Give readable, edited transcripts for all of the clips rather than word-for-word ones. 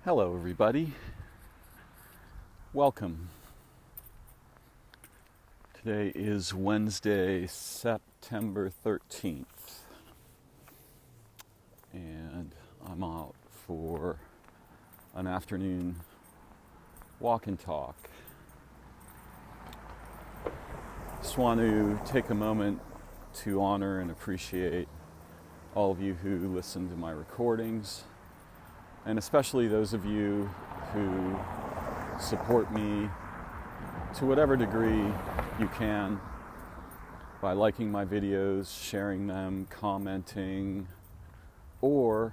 Hello, everybody. Welcome. Today is Wednesday, September 13th, and I'm out for an afternoon walk and talk. Just want to take a moment to honor and appreciate all of you who listen to my recordings, and especially those of you who support me to whatever degree you can by liking my videos, sharing them, commenting, or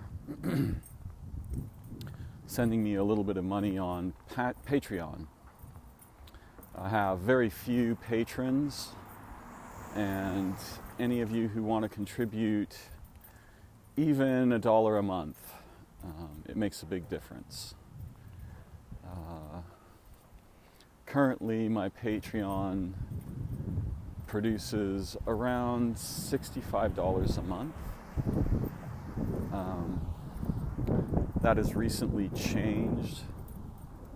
sending me a little bit of money on Patreon. I have very few patrons, and any of you who want to contribute even $1 a month, it makes a big difference. Currently, my Patreon produces around $65 a month. That has recently changed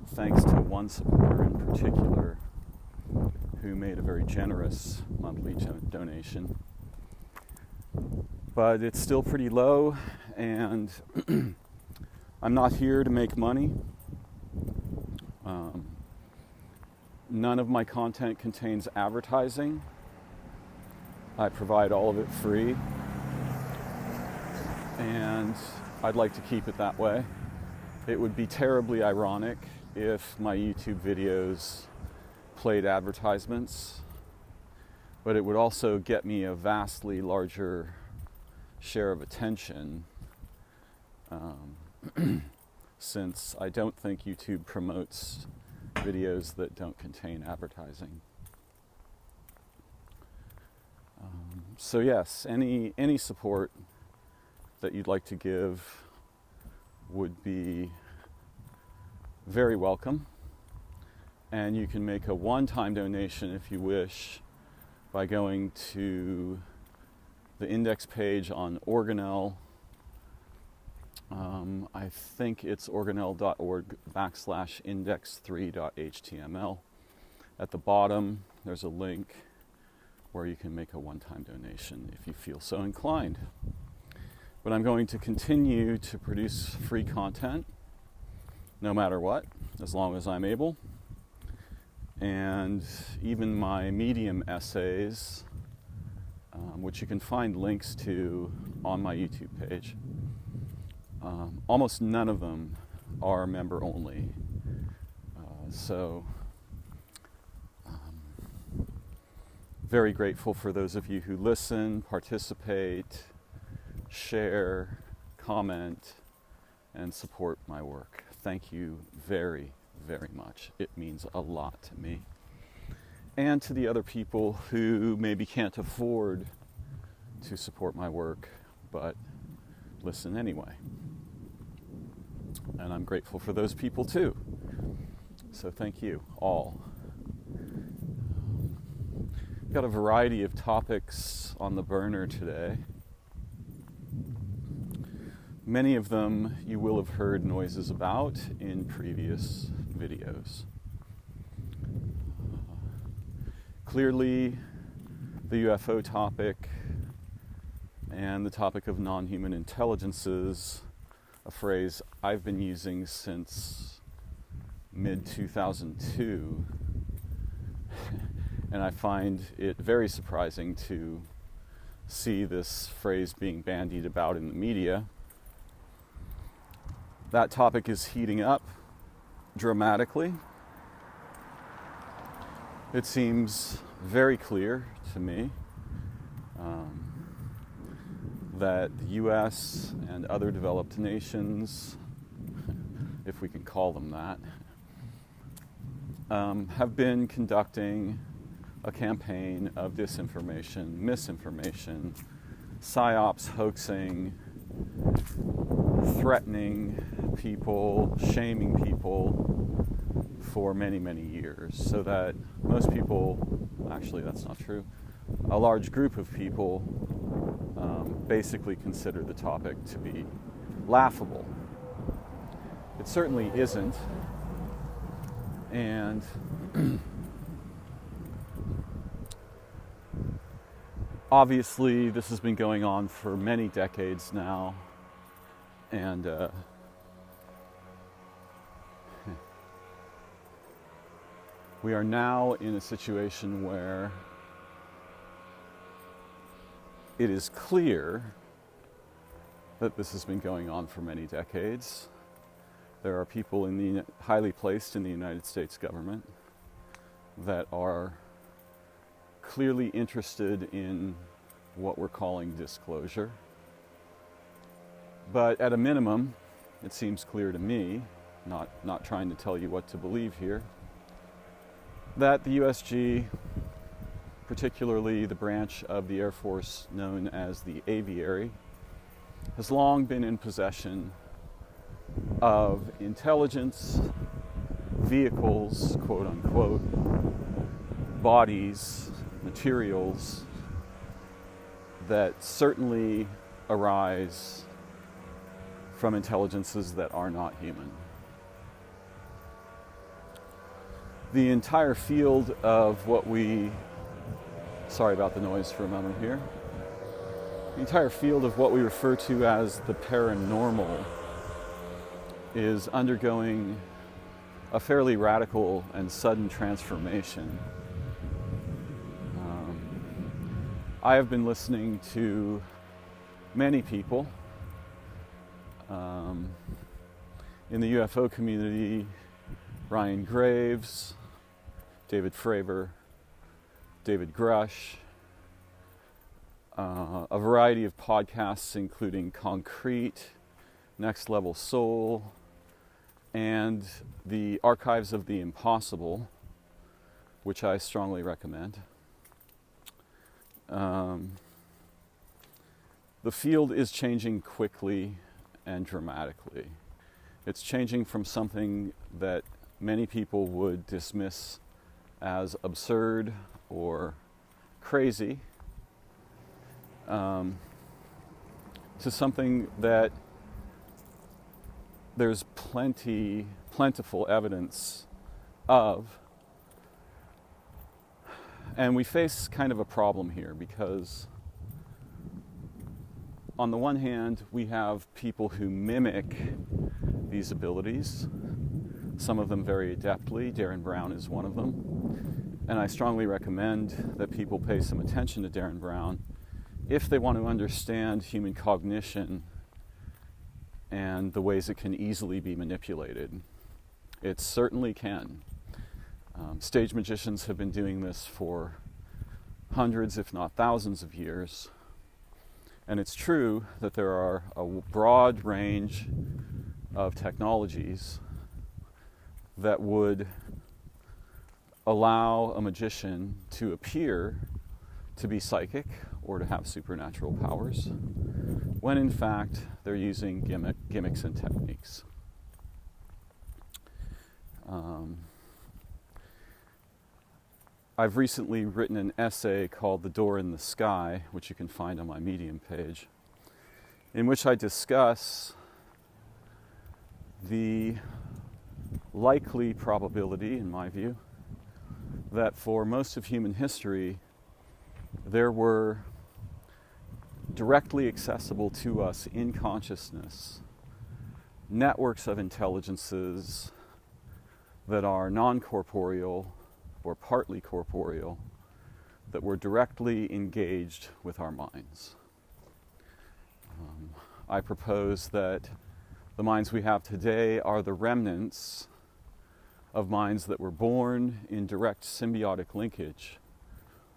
thanks to one supporter in particular who made a very generous monthly donation. But it's still pretty low, and I'm not here to make money. None of my content contains advertising. I provide all of it free, and I'd like to keep it that way. It would be terribly ironic if my YouTube videos played advertisements, but it would also get me a vastly larger share of attention, since I don't think YouTube promotes videos that don't contain advertising. So yes, any support that you'd like to give would be very welcome. And you can make a one-time donation if you wish by going to the index page on Organelle. I think it's organelle.org/index3.html. At the bottom, there's a link where you can make a one-time donation if you feel so inclined. But I'm going to continue to produce free content no matter what, as long as I'm able. And even my Medium essays, which you can find links to on my YouTube page, almost none of them are member only. So very grateful for those of you who listen, participate, share, comment, and support my work. Thank you very, very much. It means a lot to me. And to the other people who maybe can't afford to support my work, but listen anyway. And I'm grateful for those people too. So thank you all. We've got a variety of topics on the burner today. Many of them you will have heard noises about in previous videos. Clearly, the UFO topic and the topic of non-human intelligences, a phrase I've been using since mid-2002, and I find it very surprising to see this phrase being bandied about in the media. That topic is heating up dramatically. It seems very clear to me that the US and other developed nations, if we can call them that, have been conducting a campaign of disinformation, misinformation, psyops, hoaxing, threatening people, shaming people for many, many years, so that most people, actually that's not true, a large group of people basically consider the topic to be laughable. It certainly isn't. And obviously this has been going on for many decades now. And we are now in a situation where it is clear that this has been going on for many decades. There are people highly placed in the United States government that are clearly interested in what we're calling disclosure. But at a minimum, it seems clear to me, not trying to tell you what to believe here, that the USG, particularly the branch of the Air Force known as the Aviary, has long been in possession of intelligence, vehicles, quote unquote, bodies, materials that certainly arise from intelligences that are not human. The entire field of what we, sorry about the noise for a moment here, the entire field of what we refer to as the paranormal is undergoing a fairly radical and sudden transformation. I have been listening to many people in the UFO community, Ryan Graves, David Fravor, David Grush, a variety of podcasts including Concrete, Next Level Soul, and the Archives of the Impossible, which I strongly recommend. The field is changing quickly and dramatically. It's changing from something that many people would dismiss as absurd or crazy to something that there's plentiful evidence of. And we face kind of a problem here because on the one hand, we have people who mimic these abilities, some of them very adeptly. Darren Brown is one of them. And I strongly recommend that people pay some attention to Darren Brown if they want to understand human cognition and the ways it can easily be manipulated. It certainly can. Stage magicians have been doing this for hundreds, if not thousands of years. And it's true that there are a broad range of technologies that would allow a magician to appear to be psychic or to have supernatural powers, when in fact they're using gimmicks and techniques. I've recently written an essay called The Door in the Sky, which you can find on my Medium page, in which I discuss the likely probability, in my view, that for most of human history, there were directly accessible to us in consciousness networks of intelligences that are non-corporeal or partly corporeal, that were directly engaged with our minds. I propose that the minds we have today are the remnants of minds that were born in direct symbiotic linkage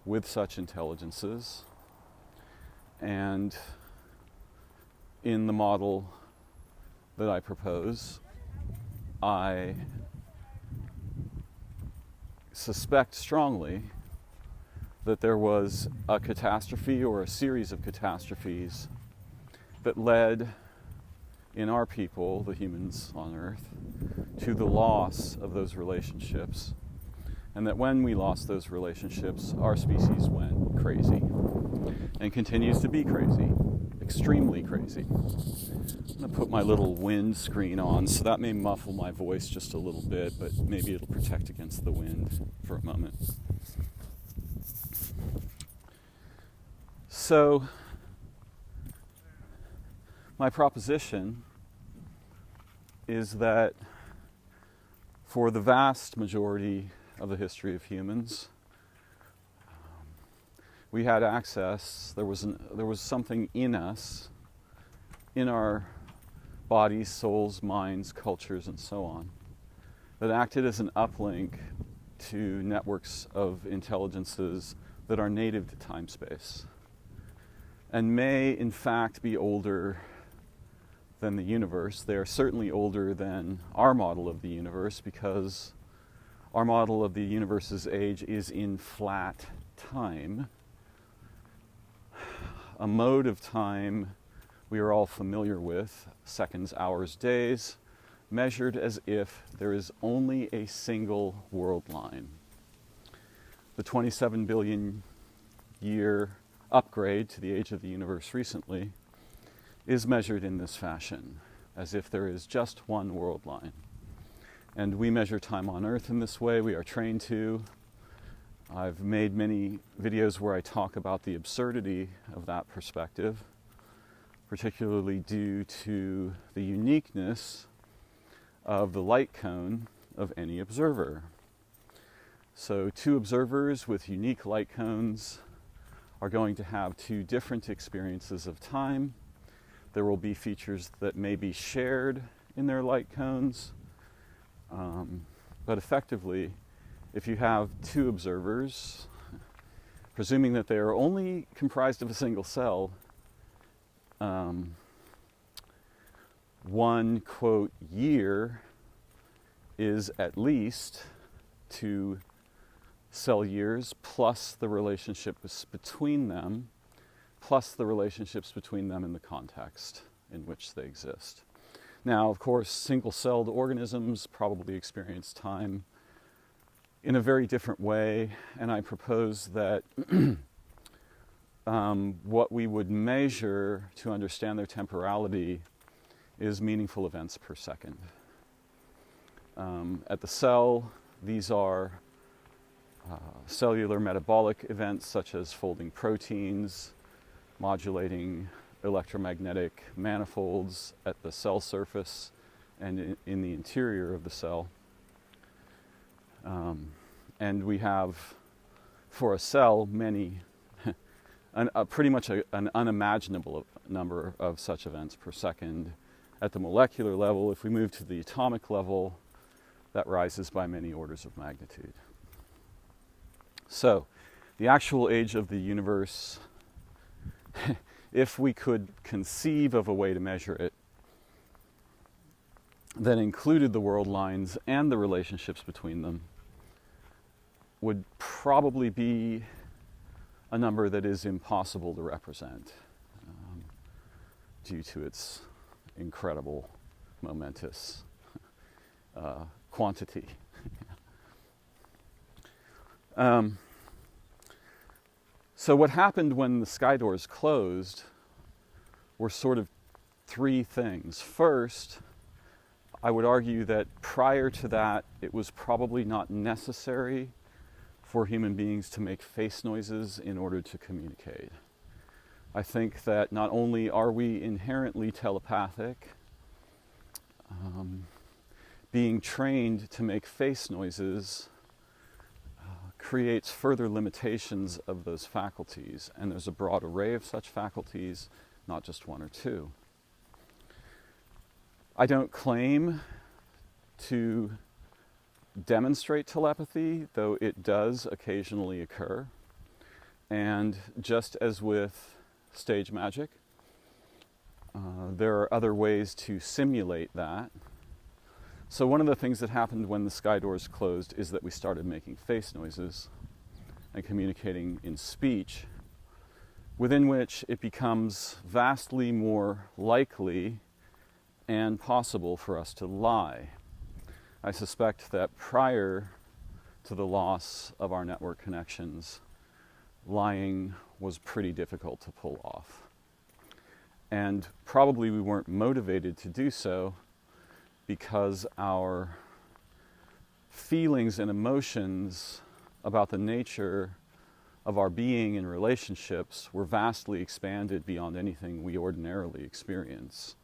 with such intelligences, and in the model that I propose, I suspect strongly that there was a catastrophe or a series of catastrophes that led in our people, the humans on Earth, to the loss of those relationships. And that when we lost those relationships, our species went crazy and continues to be crazy. extremely crazy. I'm going to put my little wind screen on, so that may muffle my voice just a little bit, but maybe it'll protect against the wind for a moment. So, my proposition is that for the vast majority of the history of humans, we had access, there was something in us, in our bodies, souls, minds, cultures, and so on, that acted as an uplink to networks of intelligences that are native to time-space, and may, in fact, be older than the universe. They are certainly older than our model of the universe, because our model of the universe's age is in flat time, a mode of time we are all familiar with, seconds, hours, days, measured as if there is only a single world line. The 27 billion year upgrade to the age of the universe recently is measured in this fashion, as if there is just one world line. And we measure time on Earth in this way. We are trained to. I've made many videos where I talk about the absurdity of that perspective, particularly due to the uniqueness of the light cone of any observer. So two observers with unique light cones are going to have two different experiences of time. There will be features that may be shared in their light cones, but effectively, if you have two observers, presuming that they are only comprised of a single cell, one, quote, year is at least 2 cell years plus the relationships between them, plus the relationships between them in the context in which they exist. Now, of course, single-celled organisms probably experience time in a very different way, and I propose that what we would measure to understand their temporality is meaningful events per second. At the cell, these are cellular metabolic events such as folding proteins, modulating electromagnetic manifolds at the cell surface and in the interior of the cell. And we have, for a cell, many, pretty much an unimaginable number of such events per second. At the molecular level, if we move to the atomic level, that rises by many orders of magnitude. So, the actual age of the universe, if we could conceive of a way to measure it that included the world lines and the relationships between them, would probably be a number that is impossible to represent due to its incredible, momentous quantity. So what happened when the sky doors closed were sort of 3 things. First, I would argue that prior to that, it was probably not necessary for human beings to make face noises in order to communicate. I think that not only are we inherently telepathic, being trained to make face noises creates further limitations of those faculties, and there's a broad array of such faculties, not just 1 or 2. I don't claim to demonstrate telepathy, though it does occasionally occur. And just as with stage magic, there are other ways to simulate that. So one of the things that happened when the sky doors closed is that we started making face noises and communicating in speech, within which it becomes vastly more likely and possible for us to lie. I suspect that prior to the loss of our network connections, lying was pretty difficult to pull off. And probably we weren't motivated to do so because our feelings and emotions about the nature of our being and relationships were vastly expanded beyond anything we ordinarily experience.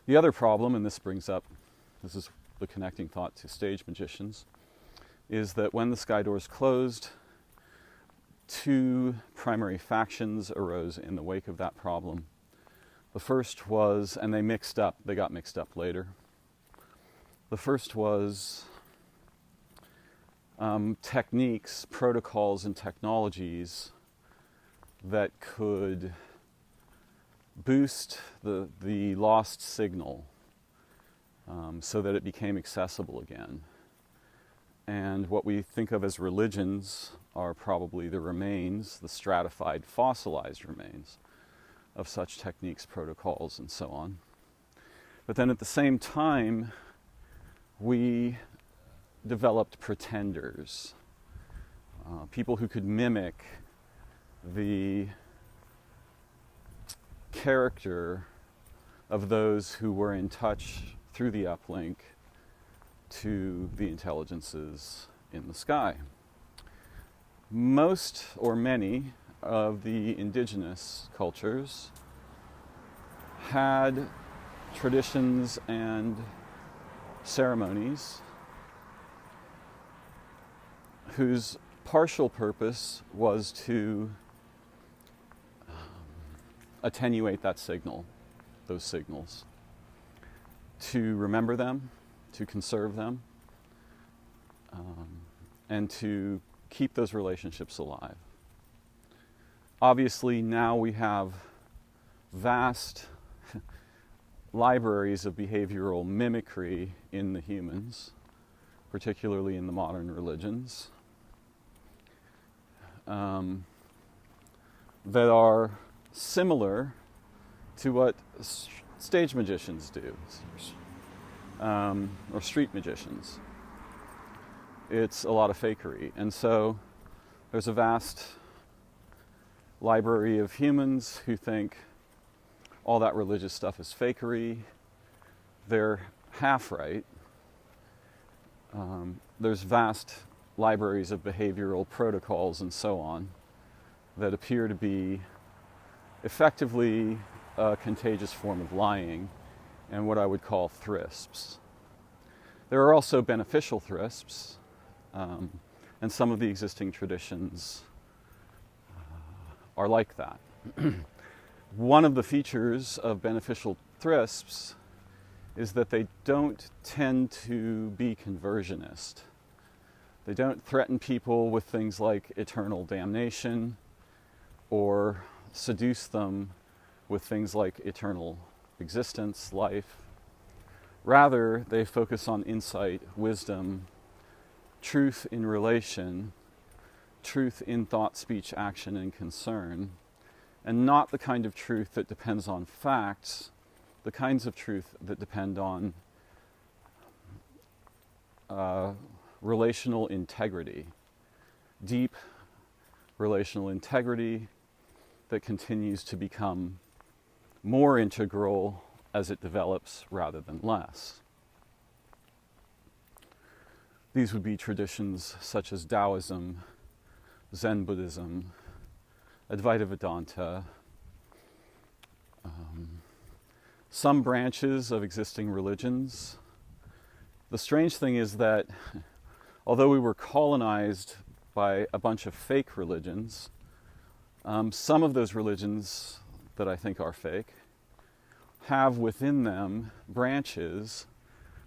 The other problem, and this is the connecting thought to stage magicians, is that when the sky doors closed, two primary factions arose in the wake of that problem. The first was, and they got mixed up later. The first was techniques, protocols, and technologies that could boost the lost signal so that it became accessible again. And what we think of as religions are probably the remains, the stratified, fossilized remains of such techniques, protocols, and so on. But then at the same time, we developed pretenders, people who could mimic the character of those who were in touch through the uplink to the intelligences in the sky. Most or many of the indigenous cultures had traditions and ceremonies whose partial purpose was to attenuate that signal, those signals, to remember them, to conserve them, and to keep those relationships alive. Obviously, now we have vast libraries of behavioral mimicry in the humans, particularly in the modern religions, that are similar to what stage magicians do, or street magicians. It's a lot of fakery. And so there's a vast library of humans who think all that religious stuff is fakery. They're half right. There's vast libraries of behavioral protocols and so on that appear to be effectively a contagious form of lying and what I would call thrisps. There are also beneficial thrisps, and some of the existing traditions are like that. One of the features of beneficial thrisps is that they don't tend to be conversionist. They don't threaten people with things like eternal damnation or seduce them with things like eternal existence, life. Rather, they focus on insight, wisdom, truth in relation, truth in thought, speech, action, and concern, and not the kind of truth that depends on facts, the kinds of truth that depend on relational integrity, deep relational integrity that continues to become more integral as it develops rather than less. These would be traditions such as Taoism, Zen Buddhism, Advaita Vedanta, some branches of existing religions. The strange thing is that although we were colonized by a bunch of fake religions, some of those religions that I think are fake have within them branches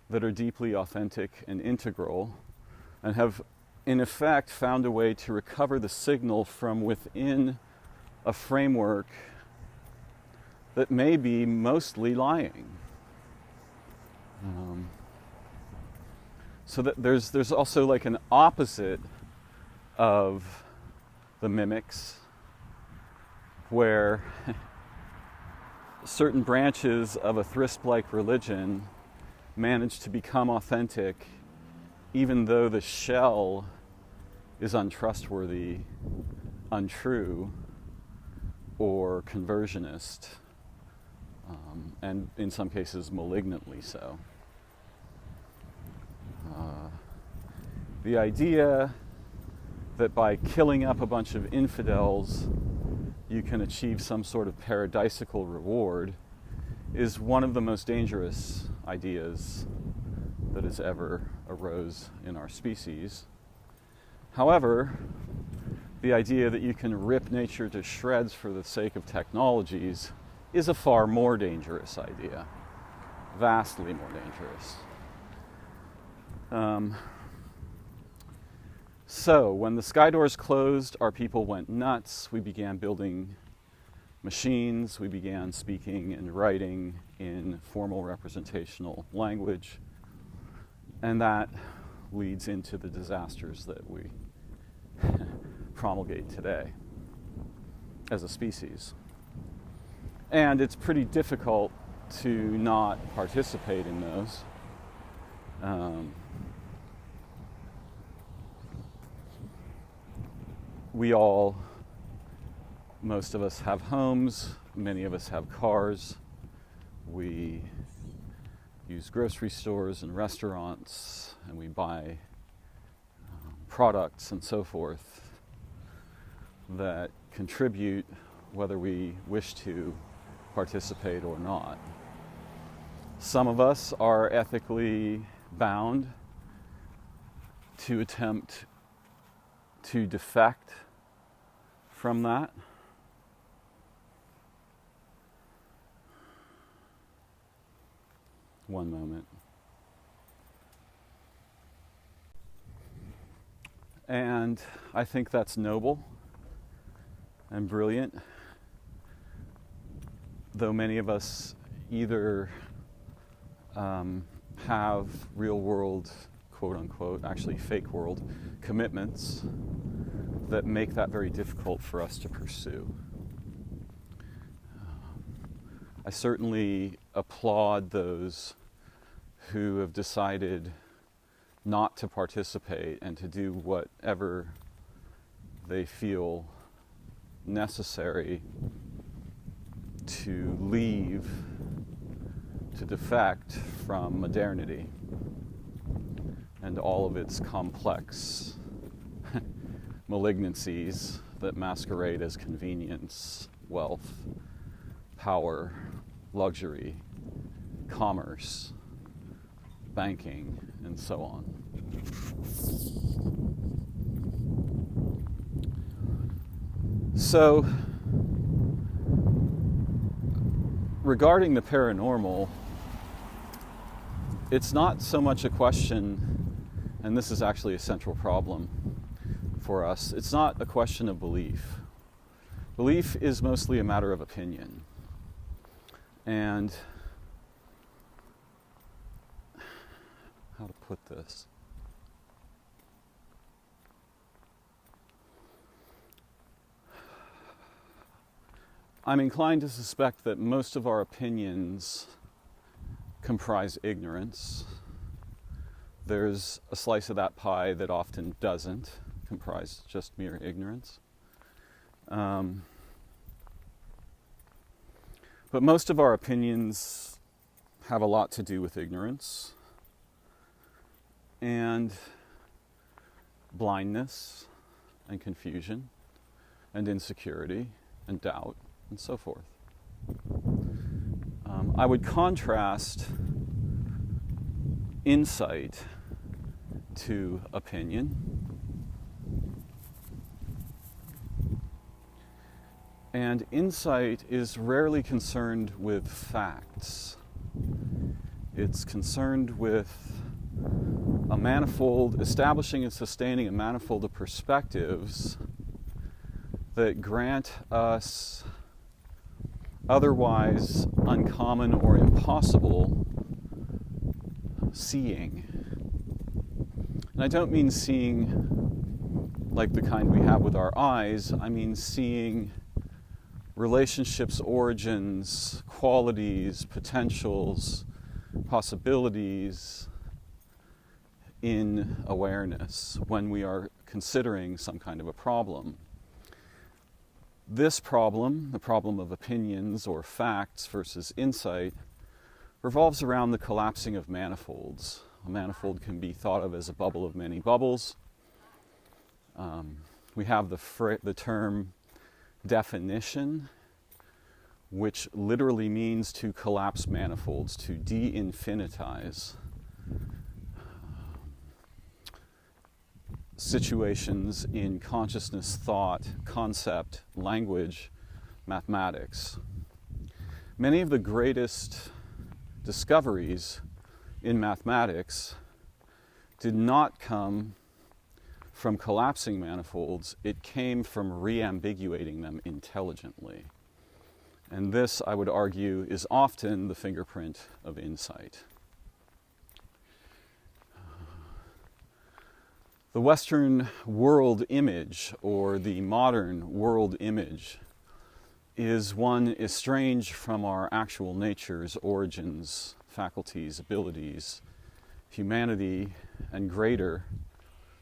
that are deeply authentic and integral, and have in effect found a way to recover the signal from within a framework that may be mostly lying. So that there's also like an opposite of the mimics, where certain branches of a thrisp-like religion manage to become authentic even though the shell is untrustworthy, untrue or conversionist, and in some cases malignantly so. The idea that by killing up a bunch of infidels you can achieve some sort of paradisical reward is one of the most dangerous ideas that has ever arose in our species. However, the idea that you can rip nature to shreds for the sake of technologies is a far more dangerous idea, vastly more dangerous. So when the sky doors closed, our people went nuts. We began building machines. We began speaking and writing in formal representational language. And that leads into the disasters that we promulgate today as a species. And it's pretty difficult to not participate in those. Most of us have homes, many of us have cars, we use grocery stores and restaurants, and we buy products and so forth that contribute, whether we wish to participate or not. Some of us are ethically bound to attempt to defect from that. One moment. And I think that's noble and brilliant, though many of us either have real world, quote unquote, actually fake world commitments that make that very difficult for us to pursue. I certainly applaud those who have decided not to participate and to do whatever they feel necessary to leave, to defect from modernity and all of its complex malignancies that masquerade as convenience, wealth, power, luxury, commerce, banking, and so on. So, regarding the paranormal, it's not so much a question, and this is actually a central problem for us, it's not a question of belief. Belief is mostly a matter of opinion. And how to put this? I'm inclined to suspect that most of our opinions comprise ignorance. There's a slice of that pie that often doesn't comprise just mere ignorance. But most of our opinions have a lot to do with ignorance and blindness and confusion and insecurity and doubt and so forth. I would contrast insight to opinion. And insight is rarely concerned with facts. It's concerned with establishing and sustaining a manifold of perspectives that grant us otherwise uncommon or impossible seeing. And I don't mean seeing like the kind we have with our eyes, I mean seeing relationships, origins, qualities, potentials, possibilities in awareness when we are considering some kind of a problem. This problem, the problem of opinions or facts versus insight, revolves around the collapsing of manifolds. A manifold can be thought of as a bubble of many bubbles. We have the term definition, which literally means to collapse manifolds, to de-infinitize situations in consciousness, thought, concept, language, mathematics. Many of the greatest discoveries in mathematics did not come from collapsing manifolds, it came from re-ambiguating them intelligently. And this, I would argue, is often the fingerprint of insight. The Western world image, or the modern world image, is one estranged from our actual natures, origins, faculties, abilities, humanity, and greater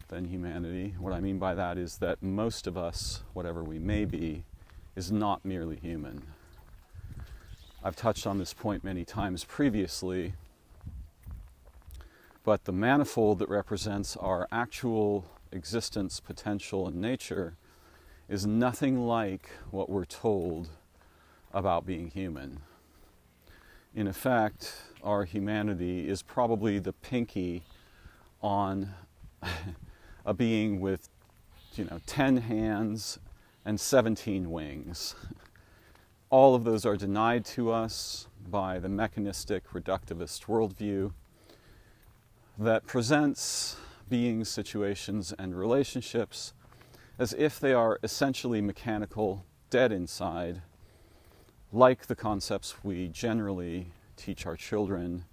than humanity. What I mean by that is that most of us, whatever we may be, is not merely human. I've touched on this point many times previously, but the manifold that represents our actual existence, potential, and nature is nothing like what we're told about being human. In effect, our humanity is probably the pinky on a being with, 10 hands and 17 wings. All of those are denied to us by the mechanistic, reductivist worldview that presents beings, situations, and relationships as if they are essentially mechanical, dead inside, like the concepts we generally teach our children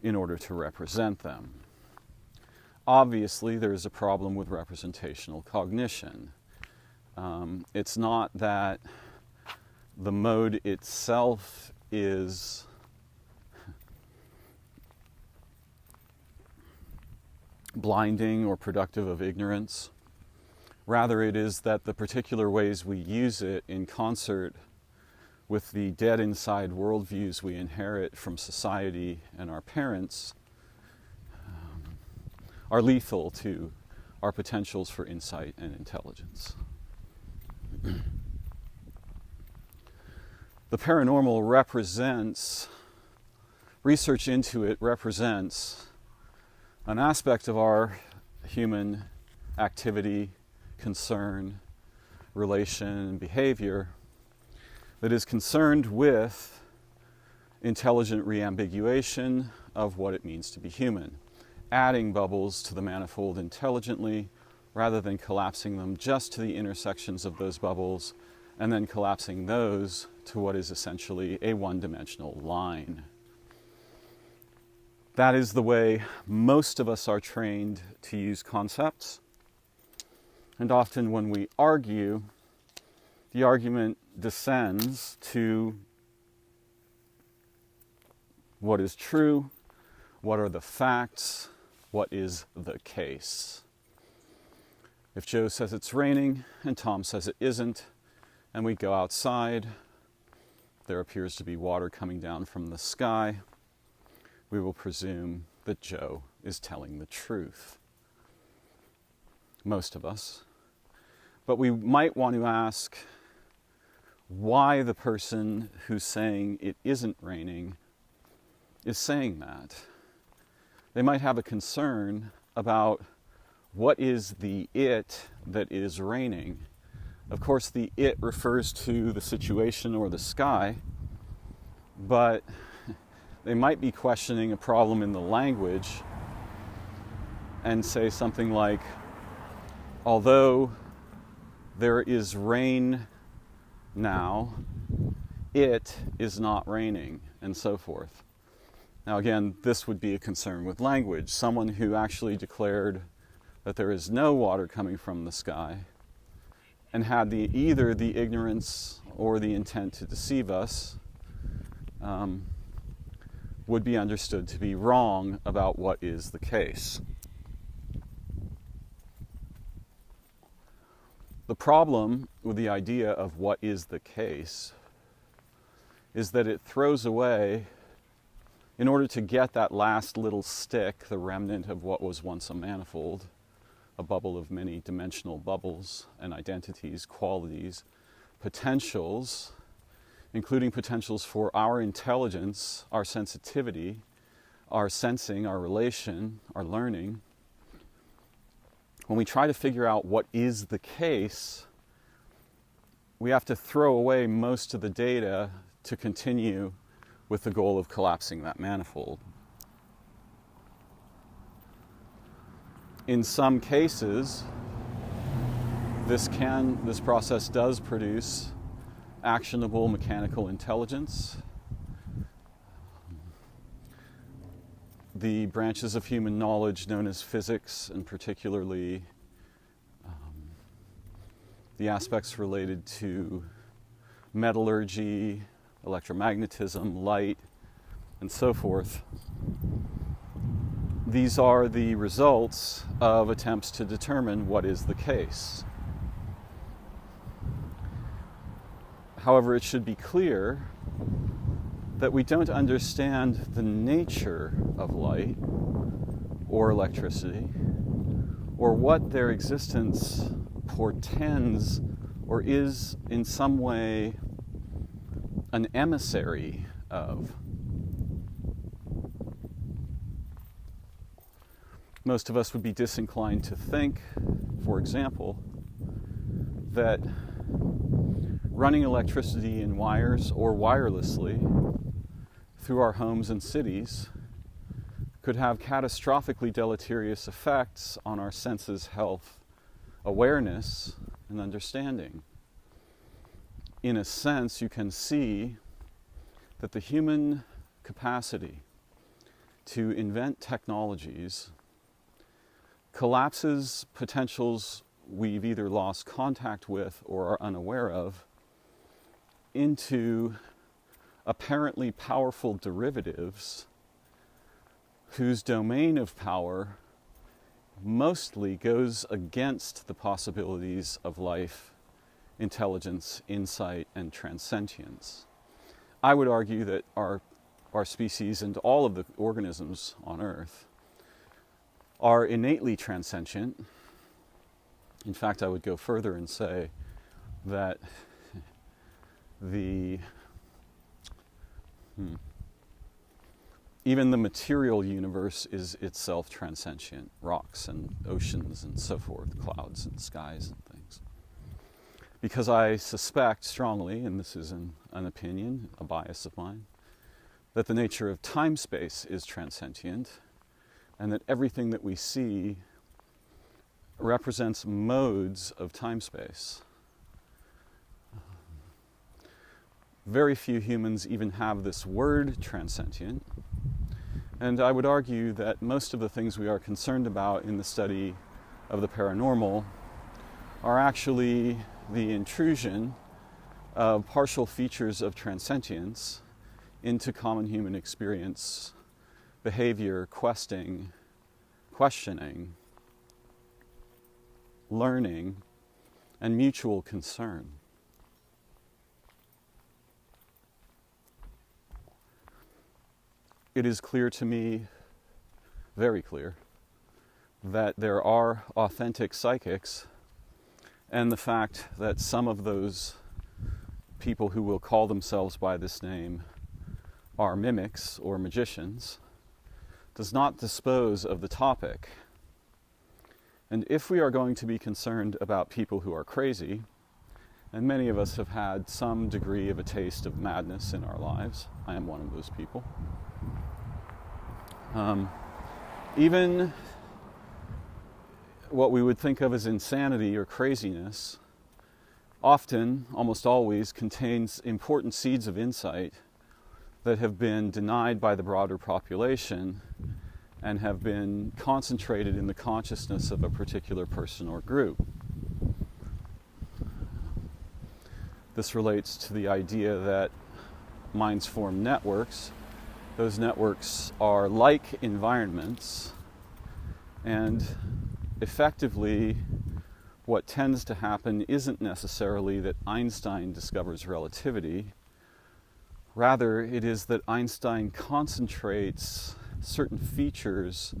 in order to represent them. Obviously, there is a problem with representational cognition. It's not that the mode itself is blinding or productive of ignorance. Rather, it is that the particular ways we use it in concert with the dead inside worldviews we inherit from society and our parents are lethal to our potentials for insight and intelligence. The paranormal represents, research into it represents an aspect of our human activity, concern, relation, and behavior that is concerned with intelligent reambiguation of what it means to be human, adding bubbles to the manifold intelligently rather than collapsing them just to the intersections of those bubbles and then collapsing those to what is essentially a one-dimensional line. That is the way most of us are trained to use concepts. And often when we argue, the argument descends to what is true, what are the facts, what is the case. If Joe says it's raining and Tom says it isn't, and we go outside, there appears to be water coming down from the sky, we will presume that Joe is telling the truth. Most of us. But we might want to ask why the person who's saying it isn't raining is saying that. They might have a concern about what is the it that is raining. Of course, the it refers to the situation or the sky, but they might be questioning a problem in the language and say something like, although there is rain now, it is not raining, and so forth. Now again, this would be a concern with language. Someone who actually declared that there is no water coming from the sky and had either the ignorance or the intent to deceive us would be understood to be wrong about what is the case. The problem with the idea of what is the case is that it throws away, in order to get that last little stick, the remnant of what was once a manifold, a bubble of many dimensional bubbles and identities, qualities, potentials, including potentials for our intelligence, our sensitivity, our sensing, our relation, our learning. When we try to figure out what is the case, we have to throw away most of the data to continue with the goal of collapsing that manifold. In some cases, this process does produce actionable mechanical intelligence. The branches of human knowledge known as physics, and particularly the aspects related to metallurgy, electromagnetism, light, and so forth. These are the results of attempts to determine what is the case. However, it should be clear that we don't understand the nature of light or electricity, or what their existence portends or is in some way an emissary of. Most of us would be disinclined to think, for example, that running electricity in wires or wirelessly through our homes and cities could have catastrophically deleterious effects on our senses, health, awareness, and understanding. In a sense, you can see that the human capacity to invent technologies collapses potentials we've either lost contact with or are unaware of into apparently powerful derivatives whose domain of power mostly goes against the possibilities of life, intelligence, insight, and transcendence. I would argue that our species and all of the organisms on Earth are innately transcendent. In fact, I would go further and say that even the material universe is itself transcendent, rocks and oceans and so forth, clouds and skies and things. Because I suspect strongly, and this is an opinion, a bias of mine, that the nature of time-space is transcendent, and that everything that we see represents modes of time-space. Very few humans even have this word transcendent, and I would argue that most of the things we are concerned about in the study of the paranormal are actually the intrusion of partial features of transience into common human experience, behavior, questing, questioning, learning, and mutual concern. It is clear to me, very clear, that there are authentic psychics, and the fact that some of those people who will call themselves by this name are mimics or magicians does not dispose of the topic. And if we are going to be concerned about people who are crazy, and many of us have had some degree of a taste of madness in our lives, I am one of those people, even what we would think of as insanity or craziness often, almost always, contains important seeds of insight that have been denied by the broader population and have been concentrated in the consciousness of a particular person or group. This relates to the idea that minds form networks. Those networks are like environments, and effectively what tends to happen isn't necessarily that Einstein discovers relativity. Rather, it is that Einstein concentrates certain features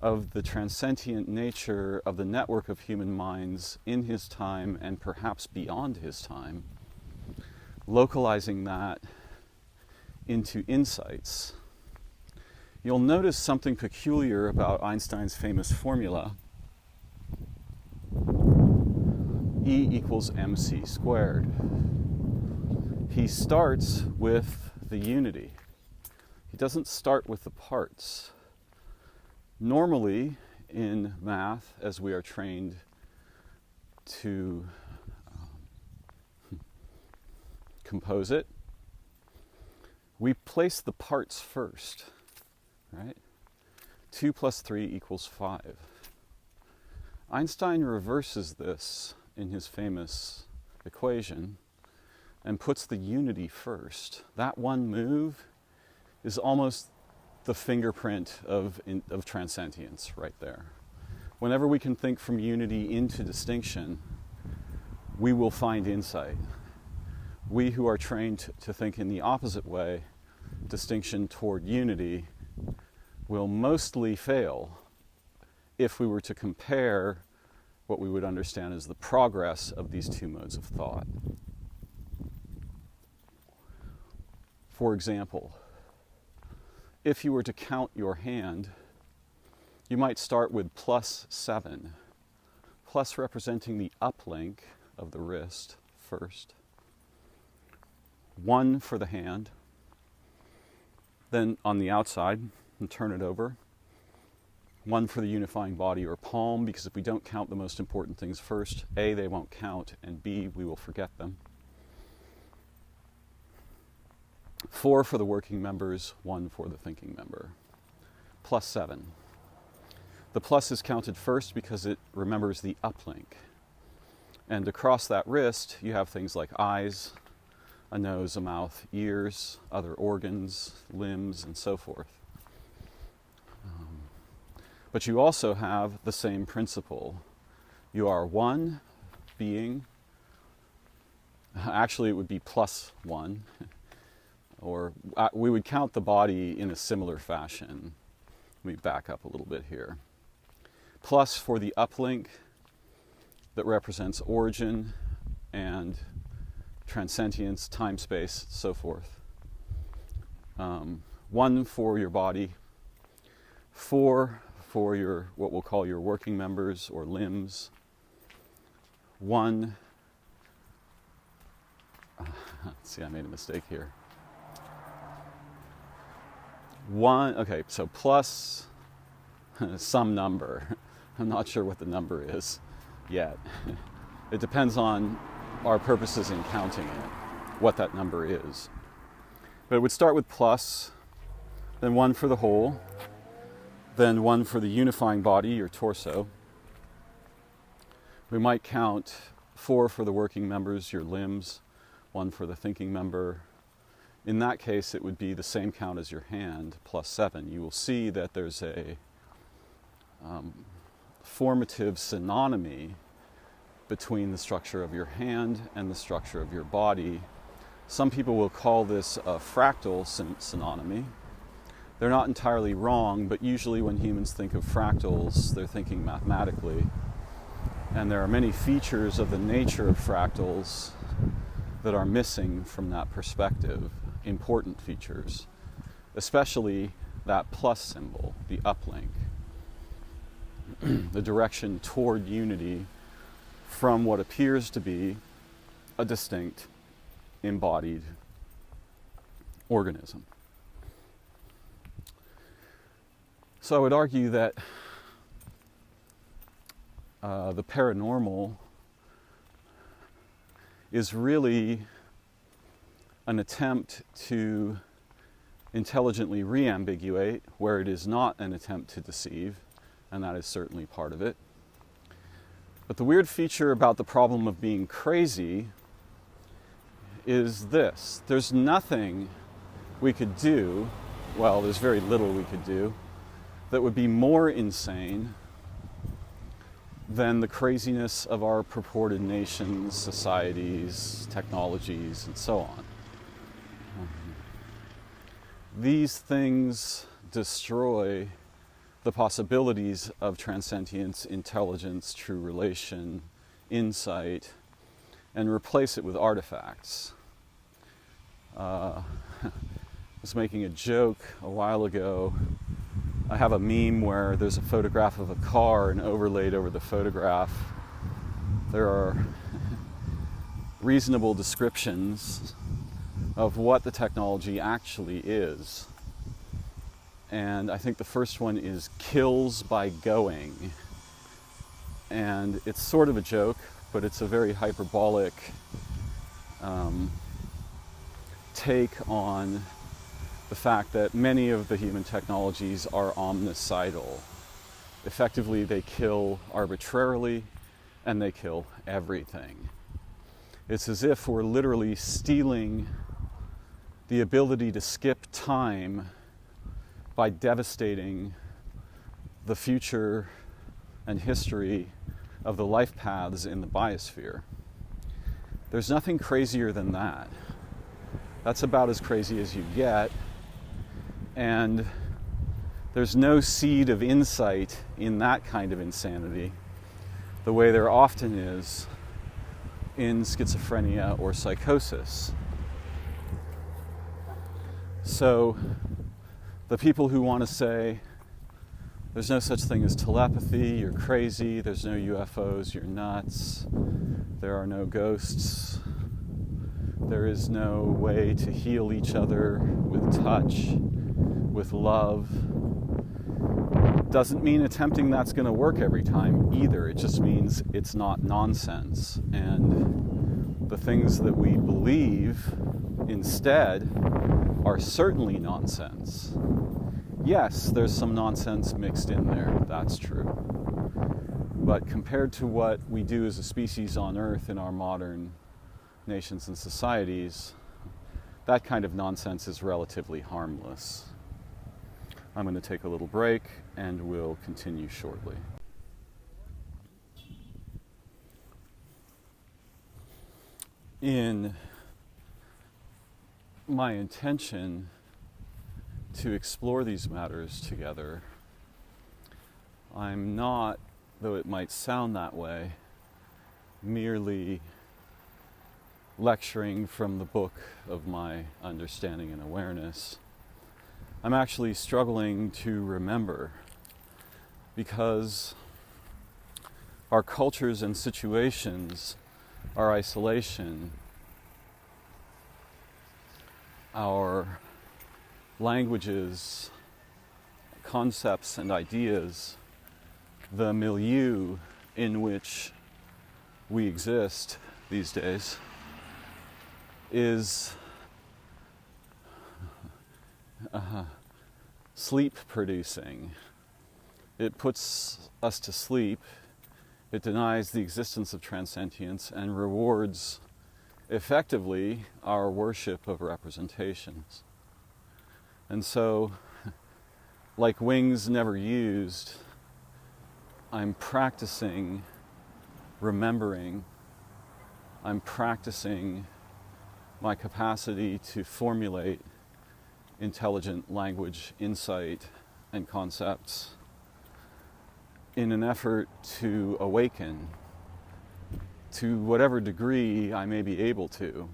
of the transcendent nature of the network of human minds in his time and perhaps beyond his time, localizing that into insights. You'll notice something peculiar about Einstein's famous formula, E equals mc squared. He starts with the unity. He doesn't start with the parts. Normally, in math, as we are trained to compose it, we place the parts first, right? 2 plus 3 equals 5. Einstein reverses this in his famous equation and puts the unity first. That one move is almost the fingerprint of transcendence right there. Whenever we can think from unity into distinction, we will find insight. We who are trained to think in the opposite way, distinction toward unity, will mostly fail if we were to compare what we would understand as the progress of these two modes of thought. For example, if you were to count your hand, you might start with +7, plus representing the uplink of the wrist first, 1 for the hand, then on the outside, and turn it over, 1 for the unifying body or palm, because if we don't count the most important things first, A, they won't count, and B, we will forget them. 4 for the working members, 1 for the thinking member. +7. The plus is counted first because it remembers the uplink. And across that wrist, you have things like eyes, a nose, a mouth, ears, other organs, limbs, and so forth. But you also have the same principle. You are one being. Actually, it would be +1. Or we would count the body in a similar fashion. Let me back up a little bit here. Plus for the uplink that represents origin and transcendence, time, space, so forth. 1 for your body. 4 for your, what we'll call your working members or limbs. 1, let's see, I made a mistake here. 1, okay, so plus some number. I'm not sure what the number is yet. It depends on our purposes in counting it, what that number is. But it would start with plus, then 1 for the whole, then 1 for the unifying body, your torso. We might count 4 for the working members, your limbs, 1 for the thinking member. In that case, it would be the same count as your hand, +7. You will see that there's a formative synonymy between the structure of your hand and the structure of your body. Some people will call this a fractal synonymy. They're not entirely wrong, but usually when humans think of fractals, they're thinking mathematically. And there are many features of the nature of fractals that are missing from that perspective, important features, especially that plus symbol, the uplink, the direction toward unity from what appears to be a distinct, embodied organism. So I would argue that the paranormal is really an attempt to intelligently re-ambiguate where it is not an attempt to deceive, and that is certainly part of it. But the weird feature about the problem of being crazy is this. There's nothing we could do, well, there's very little we could do, that would be more insane than the craziness of our purported nations, societies, technologies, and so on. These things destroy the possibilities of transcendence, intelligence, true relation, insight, and replace it with artifacts. I was making a joke a while ago. I have a meme where there's a photograph of a car, and overlaid over the photograph there are reasonable descriptions of what the technology actually is. And I think the first one is kills by going. And it's sort of a joke, but it's a very hyperbolic take on the fact that many of the human technologies are omnicidal. Effectively, they kill arbitrarily, and they kill everything. It's as if we're literally stealing the ability to skip time by devastating the future and history of the life paths in the biosphere. There's nothing crazier than that. That's about as crazy as you get, and there's no seed of insight in that kind of insanity, the way there often is in schizophrenia or psychosis. So the people who want to say there's no such thing as telepathy, you're crazy, there's no UFOs, you're nuts, there are no ghosts, there is no way to heal each other with touch, with love, doesn't mean attempting that's going to work every time either. It just means it's not nonsense. And the things that we believe instead are certainly nonsense. Yes, there's some nonsense mixed in there, that's true. But compared to what we do as a species on Earth in our modern nations and societies, that kind of nonsense is relatively harmless. I'm going to take a little break and we'll continue shortly. In my intention to explore these matters together, I'm not, though it might sound that way, merely lecturing from the book of my understanding and awareness. I'm actually struggling to remember, because our cultures and situations, our isolation, our languages, concepts and ideas, the milieu in which we exist these days is sleep producing. It puts us to sleep, it denies the existence of transsentience, and rewards effectively our worship of representations. And so, like wings never used, I'm practicing remembering, I'm practicing my capacity to formulate intelligent language, insight, and concepts in an effort to awaken to whatever degree I may be able to.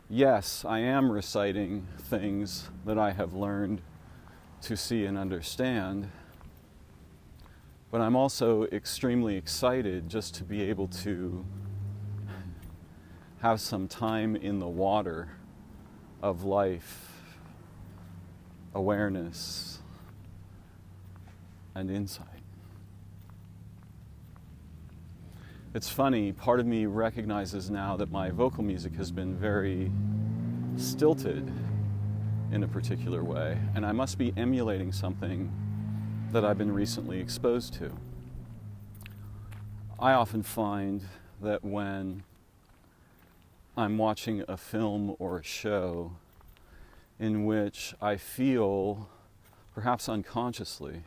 Yes, I am reciting things that I have learned to see and understand, but I'm also extremely excited just to be able to have some time in the water of life, awareness, and insight. It's funny, part of me recognizes now that my vocal music has been very stilted in a particular way, and I must be emulating something that I've been recently exposed to. I often find that when I'm watching a film or a show in which I feel, perhaps unconsciously,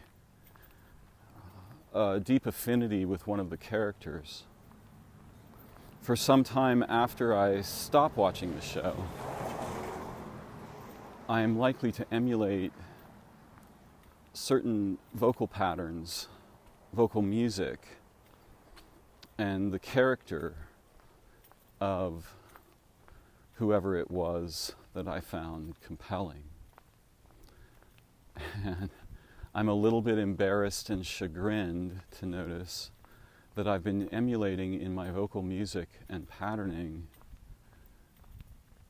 a deep affinity with one of the characters. For some time after I stop watching the show, I am likely to emulate certain vocal patterns, vocal music, and the character of whoever it was that I found compelling. And I'm a little bit embarrassed and chagrined to notice that I've been emulating in my vocal music and patterning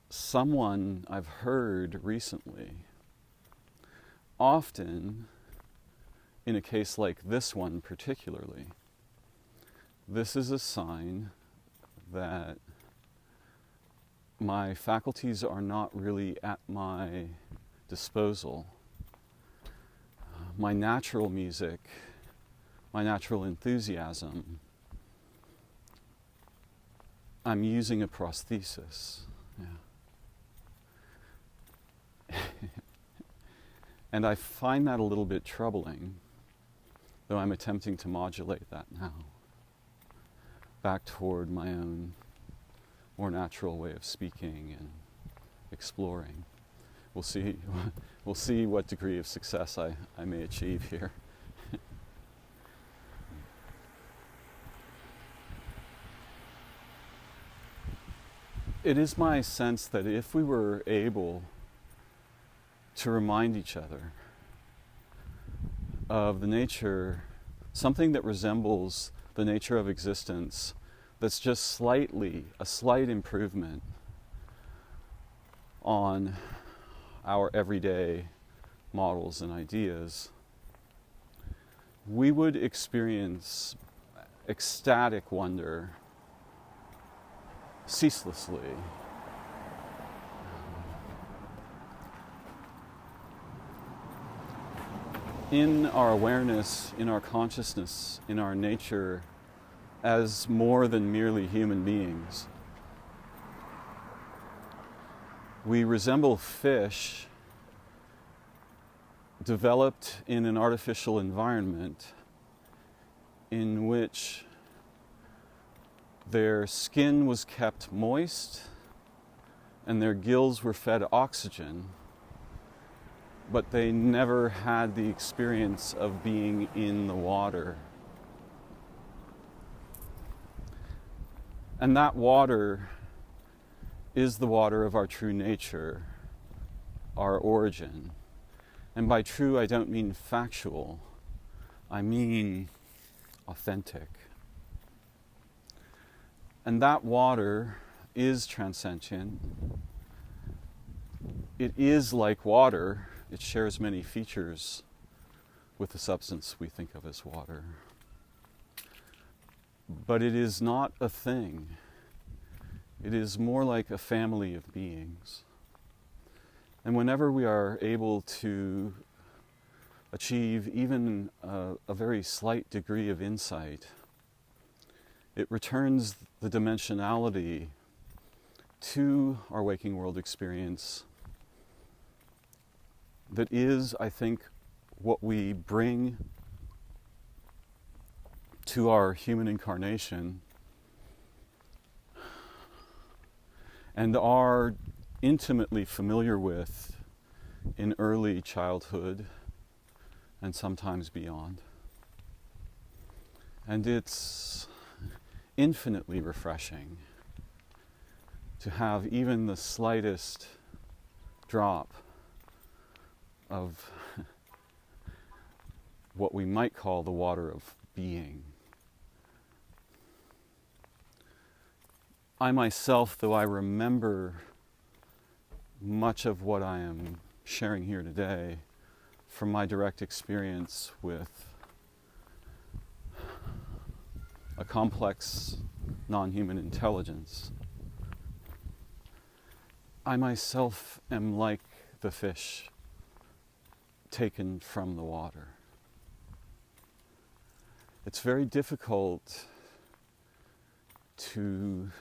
someone I've heard recently. Often, in a case like this one particularly, this is a sign that my faculties are not really at my disposal. My natural music, my natural enthusiasm, I'm using a prosthesis. Yeah. And I find that a little bit troubling, though I'm attempting to modulate that now, back toward my own more natural way of speaking and exploring. We'll see what degree of success I may achieve here. It is my sense that if we were able to remind each other of the nature, something that resembles the nature of existence, that's just a slight improvement on our everyday models and ideas, we would experience ecstatic wonder ceaselessly. In our awareness, in our consciousness, in our nature, as more than merely human beings. We resemble fish developed in an artificial environment in which their skin was kept moist and their gills were fed oxygen, but they never had the experience of being in the water. And that water is the water of our true nature, our origin. And by true, I don't mean factual, I mean authentic. And that water is transcendent. It is like water. It shares many features with the substance we think of as water. But it is not a thing. It is more like a family of beings. And whenever we are able to achieve even a very slight degree of insight, it returns the dimensionality to our waking world experience that is, I think, what we bring to our human incarnation and are intimately familiar with in early childhood and sometimes beyond. And it's infinitely refreshing to have even the slightest drop of what we might call the water of being. I myself, though I remember much of what I am sharing here today from my direct experience with a complex non-human intelligence, I myself am like the fish taken from the water. It's very difficult to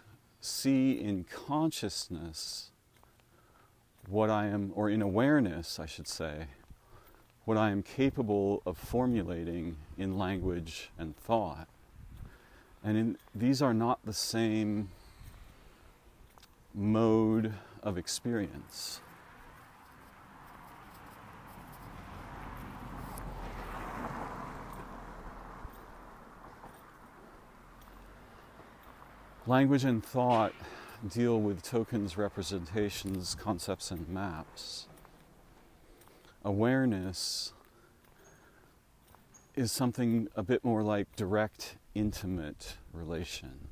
see in consciousness what I am, or in awareness, I should say, what I am capable of formulating in language and thought. And these are not the same mode of experience. Language and thought deal with tokens, representations, concepts, and maps. Awareness is something a bit more like direct, intimate relation.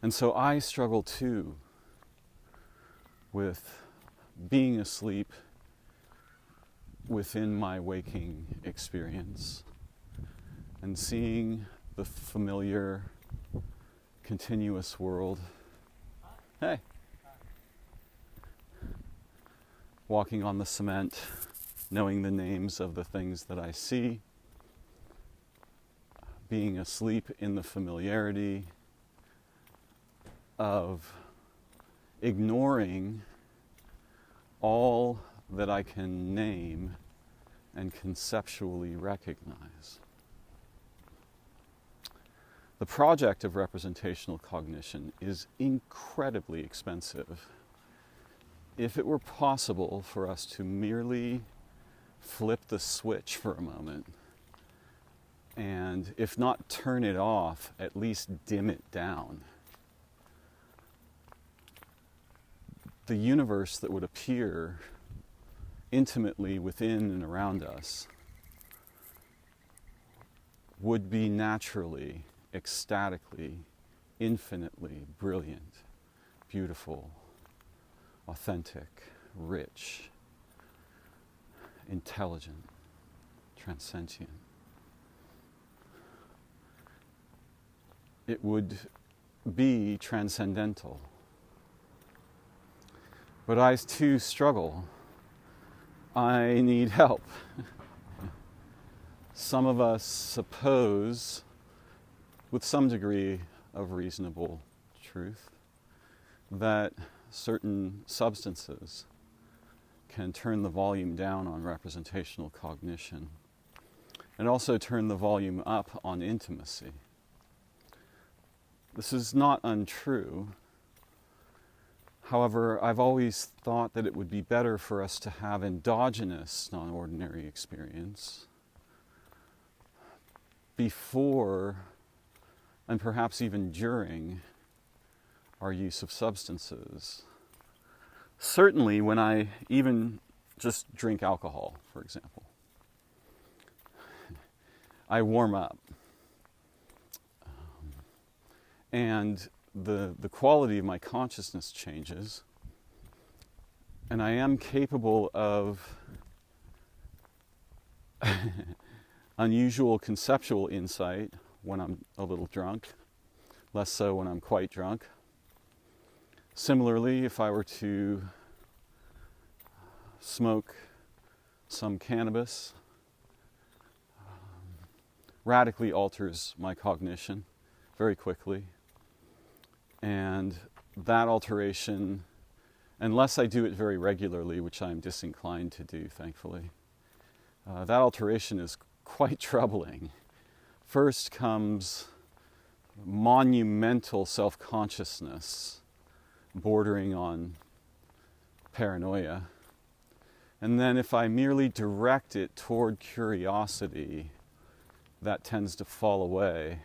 And so I struggle too with being asleep within my waking experience and seeing the familiar, continuous world. Hey! Walking on the cement, knowing the names of the things that I see, being asleep in the familiarity of ignoring all that I can name and conceptually recognize. The project of representational cognition is incredibly expensive. If it were possible for us to merely flip the switch for a moment, and if not turn it off, at least dim it down, the universe that would appear intimately within and around us would be naturally, ecstatically, infinitely brilliant, beautiful, authentic, rich, intelligent, transcendent. It would be transcendental. But I too struggle. I need help. Some of us suppose, with some degree of reasonable truth, that certain substances can turn the volume down on representational cognition and also turn the volume up on intimacy. This is not untrue. However, I've always thought that it would be better for us to have endogenous non-ordinary experience before, and perhaps even during, our use of substances. Certainly when I even just drink alcohol, for example, I warm up. And the quality of my consciousness changes, and I am capable of unusual conceptual insight when I'm a little drunk, less so when I'm quite drunk. Similarly, if I were to smoke some cannabis, radically alters my cognition very quickly. And that alteration, unless I do it very regularly, which I'm disinclined to do, thankfully, that alteration is quite troubling. First comes monumental self-consciousness, bordering on paranoia. And then if I merely direct it toward curiosity, that tends to fall away,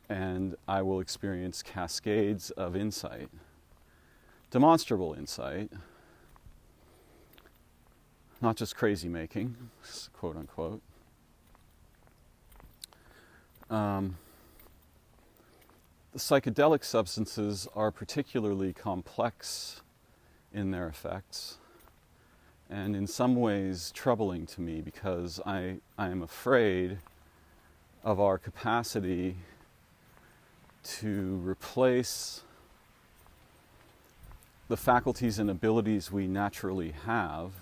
and I will experience cascades of insight, demonstrable insight, not just crazy making, quote unquote. The psychedelic substances are particularly complex in their effects, and in some ways troubling to me, because I am afraid of our capacity to replace the faculties and abilities we naturally have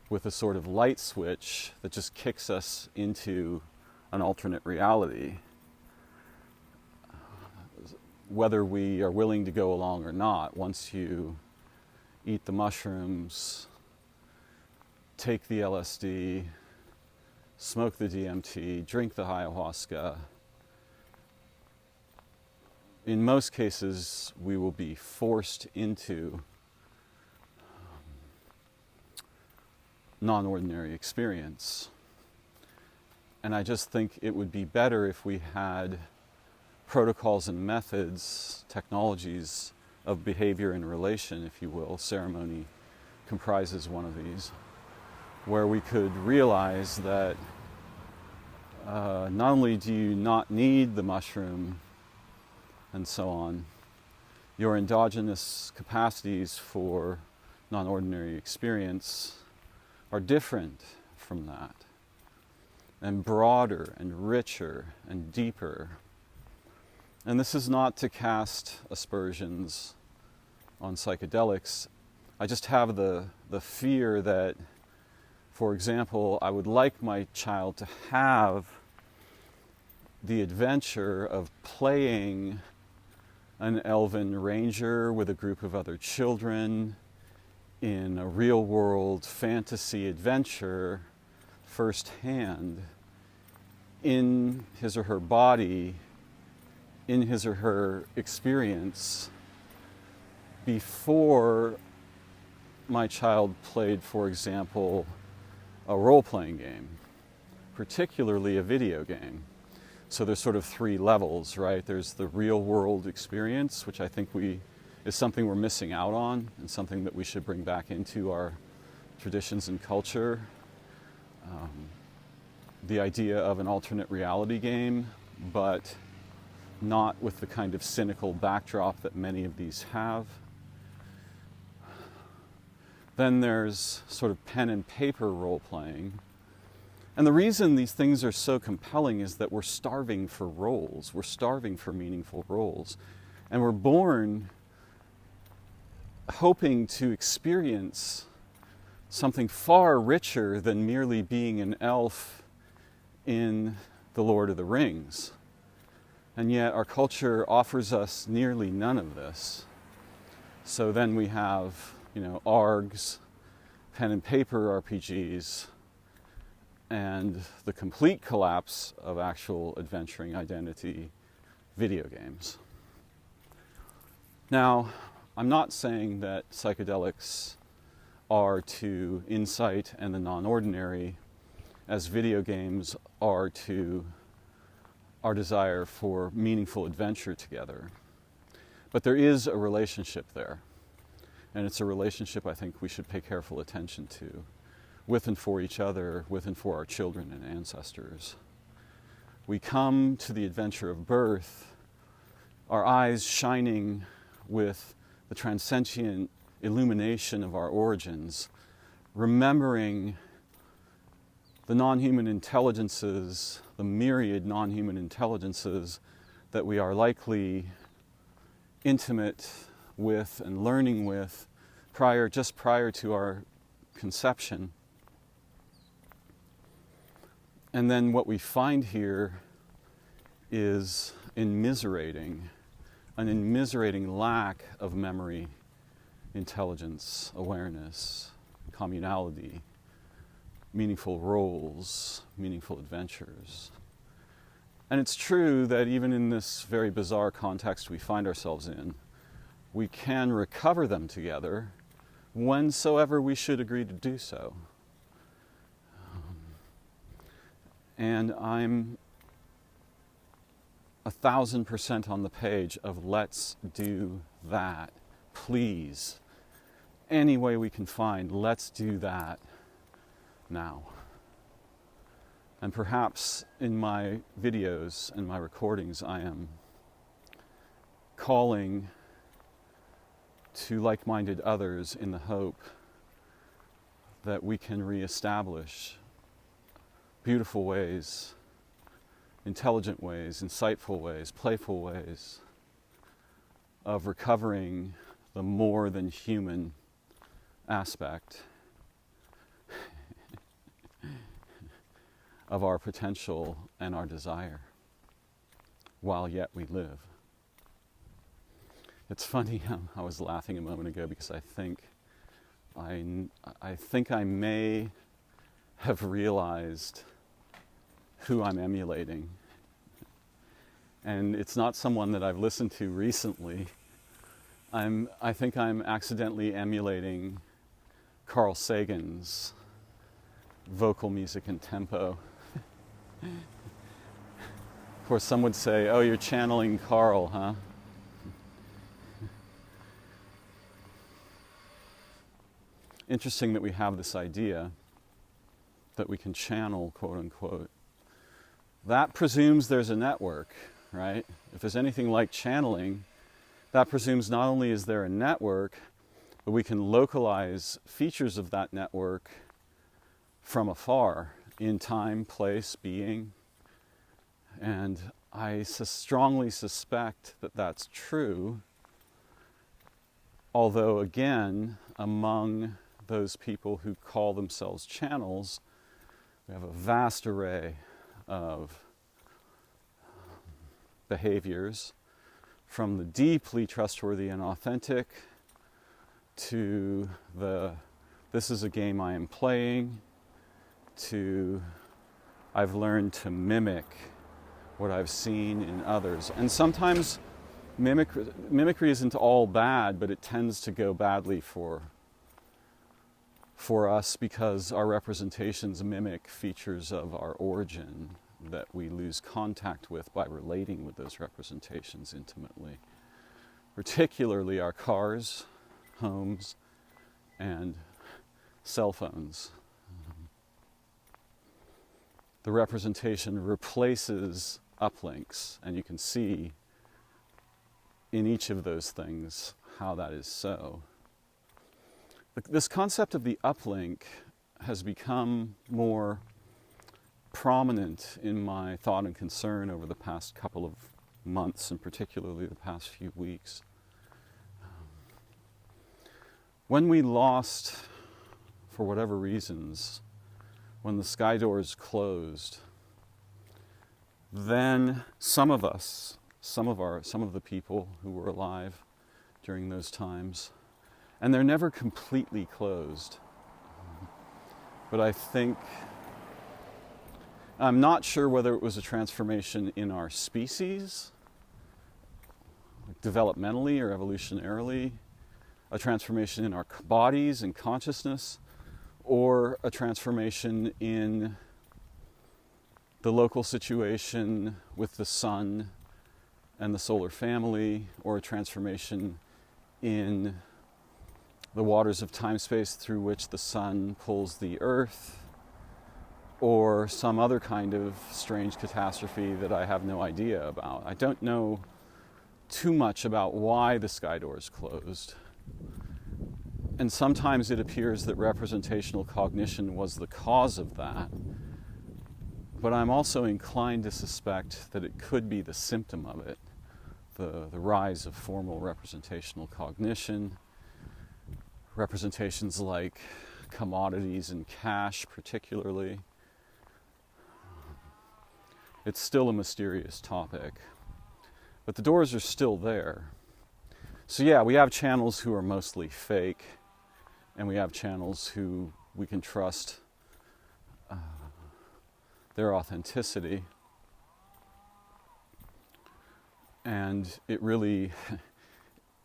with a sort of light switch that just kicks us into an alternate reality, whether we are willing to go along or not. Once you eat the mushrooms, take the LSD, smoke the DMT, drink the ayahuasca. In most cases, we will be forced into non-ordinary experience. And I just think it would be better if we had protocols and methods, technologies of behavior and relation, if you will. Ceremony comprises one of these, where we could realize that not only do you not need the mushroom and so on, your endogenous capacities for non-ordinary experience are different from that, and broader and richer and deeper. And this is not to cast aspersions on psychedelics. I just have the fear that, for example, I would like my child to have the adventure of playing an elven ranger with a group of other children in a real-world fantasy adventure firsthand, in his or her body, in his or her experience, before my child played, for example, a role-playing game, particularly a video game. So there's sort of three levels, right? There's the real-world experience, which I think is something we're missing out on, and something that we should bring back into our traditions and culture. The idea of an alternate reality game, but not with the kind of cynical backdrop that many of these have. Then there's sort of pen and paper role-playing. And the reason these things are so compelling is that we're starving for roles. We're starving for meaningful roles. And we're born hoping to experience something far richer than merely being an elf in The Lord of the Rings. And yet our culture offers us nearly none of this. So then we have, ARGs, pen and paper RPGs, and the complete collapse of actual adventuring identity, video games. Now, I'm not saying that psychedelics are to insight and the non-ordinary as video games are to our desire for meaningful adventure together. But there is a relationship there. And it's a relationship I think we should pay careful attention to, with and for each other, with and for our children and ancestors. We come to the adventure of birth, our eyes shining with the transcendent illumination of our origins, remembering the non-human intelligences, the myriad non-human intelligences that we are likely intimate with and learning with just prior to our conception. And then what we find here is an immiserating lack of memory, intelligence, awareness, communality, meaningful roles, meaningful adventures. And it's true that even in this very bizarre context we find ourselves in, we can recover them together whensoever we should agree to do so. And I'm 1,000% on the page of let's do that. Please. Any way we can find, let's do that now. And perhaps in my videos and my recordings, I am calling to like-minded others in the hope that we can reestablish beautiful ways, intelligent ways, insightful ways, playful ways of recovering the more than human aspect of our potential and our desire while yet we live. It's funny, I was laughing a moment ago because I think I think I may have realized who I'm emulating. And it's not someone that I've listened to recently. I think I'm accidentally emulating Carl Sagan's vocal music and tempo. Of course, some would say, oh, you're channeling Carl, huh? Interesting that we have this idea that we can channel, quote unquote. That presumes there's a network, right? If there's anything like channeling, that presumes not only is there a network, but we can localize features of that network from afar, in time, place, being. And I strongly suspect that that's true, although again, among those people who call themselves channels, we have a vast array of behaviors, from the deeply trustworthy and authentic to the this is a game I am playing, to I've learned to mimic what I've seen in others. And sometimes mimicry isn't all bad, but it tends to go badly for us because our representations mimic features of our origin that we lose contact with by relating with those representations intimately, particularly our cars, homes, and cell phones. The representation replaces uplinks, and you can see in each of those things how that is so. This concept of the uplink has become more prominent in my thought and concern over the past couple of months, and particularly the past few weeks. When we lost, for whatever reasons, when the sky doors closed, then some of us, some of the people who were alive during those times, and they're never completely closed, but I'm not sure whether it was a transformation in our species, developmentally or evolutionarily, a transformation in our bodies and consciousness, or a transformation in the local situation with the sun and the solar family, or a transformation in the waters of time-space through which the sun pulls the earth, or some other kind of strange catastrophe that I have no idea about. I don't know too much about why the sky doors closed. And sometimes it appears that representational cognition was the cause of that. But I'm also inclined to suspect that it could be the symptom of it, the rise of formal representational cognition, representations like commodities and cash particularly. It's still a mysterious topic, but the doors are still there. So yeah, we have channels who are mostly fake, and we have channels who we can trust their authenticity. And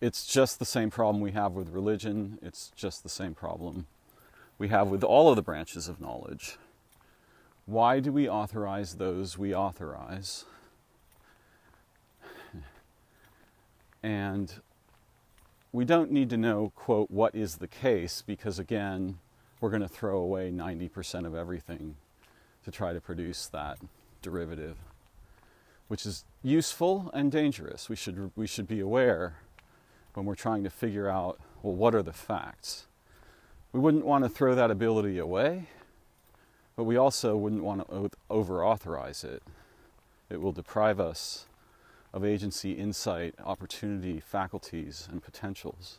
it's just the same problem we have with religion. It's just the same problem we have with all of the branches of knowledge. Why do we authorize those we authorize? And we don't need to know, quote, what is the case, because again, we're going to throw away 90% of everything to try to produce that derivative, which is useful and dangerous. We should be aware when we're trying to figure out, well, what are the facts? We wouldn't want to throw that ability away, but we also wouldn't want to over-authorize it. It will deprive us of agency, insight, opportunity, faculties, and potentials.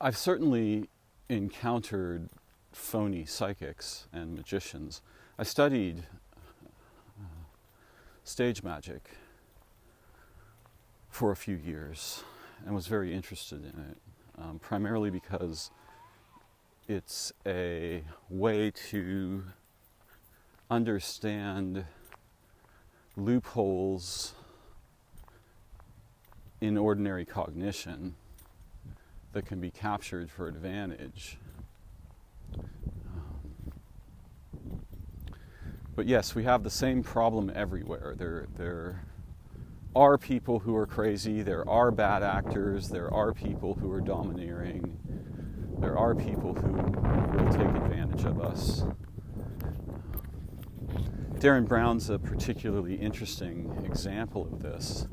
I've certainly encountered phony psychics and magicians. I studied stage magic for a few years and was very interested in it, primarily because it's a way to understand loopholes in ordinary cognition that can be captured for advantage. But yes, we have the same problem everywhere. There are people who are crazy, there are bad actors, there are people who are domineering, there are people who will take advantage of us. Darren Brown's a particularly interesting example of this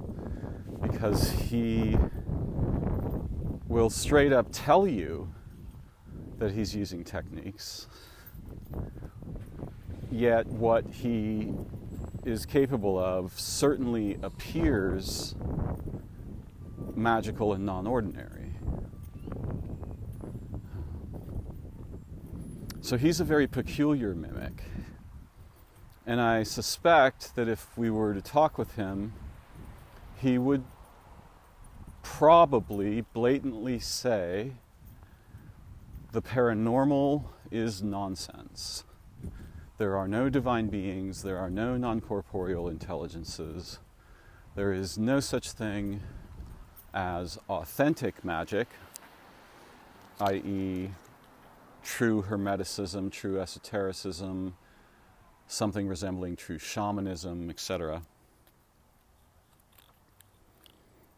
because he will straight up tell you that he's using techniques, yet what he is capable of certainly appears magical and non-ordinary. So he's a very peculiar mimic. And I suspect that if we were to talk with him, he would probably blatantly say the paranormal is nonsense. There are no divine beings, there are no non-corporeal intelligences, there is no such thing as authentic magic, i.e. true hermeticism, true esotericism, something resembling true shamanism, etc.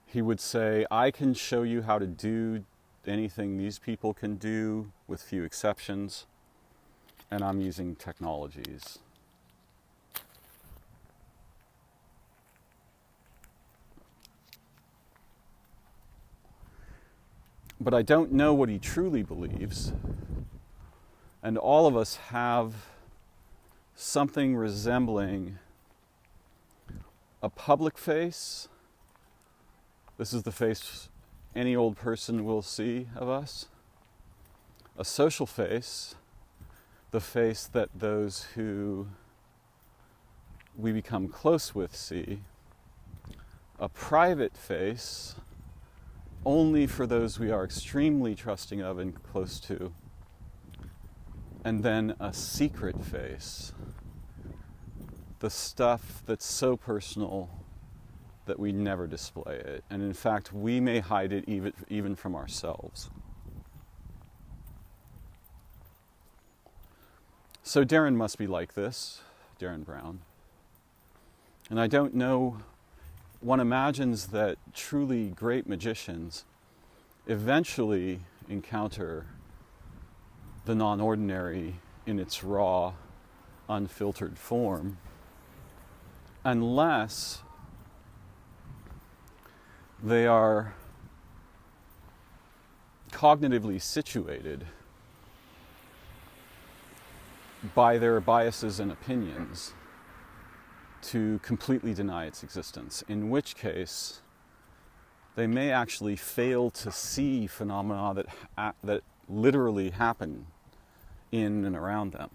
He would say, I can show you how to do anything these people can do, with few exceptions, and I'm using technologies. But I don't know what he truly believes, and all of us have something resembling a public face. This is the face any old person will see of us. A social face, the face that those who we become close with see. A private face, only for those we are extremely trusting of and close to. And then a secret face, the stuff that's so personal that we never display it. And in fact, we may hide it even from ourselves. So Darren must be like this, Darren Brown. And I don't know, one imagines that truly great magicians eventually encounter the non-ordinary in its raw, unfiltered form, unless they are cognitively situated by their biases and opinions to completely deny its existence, in which case they may actually fail to see phenomena that literally happen in and around them.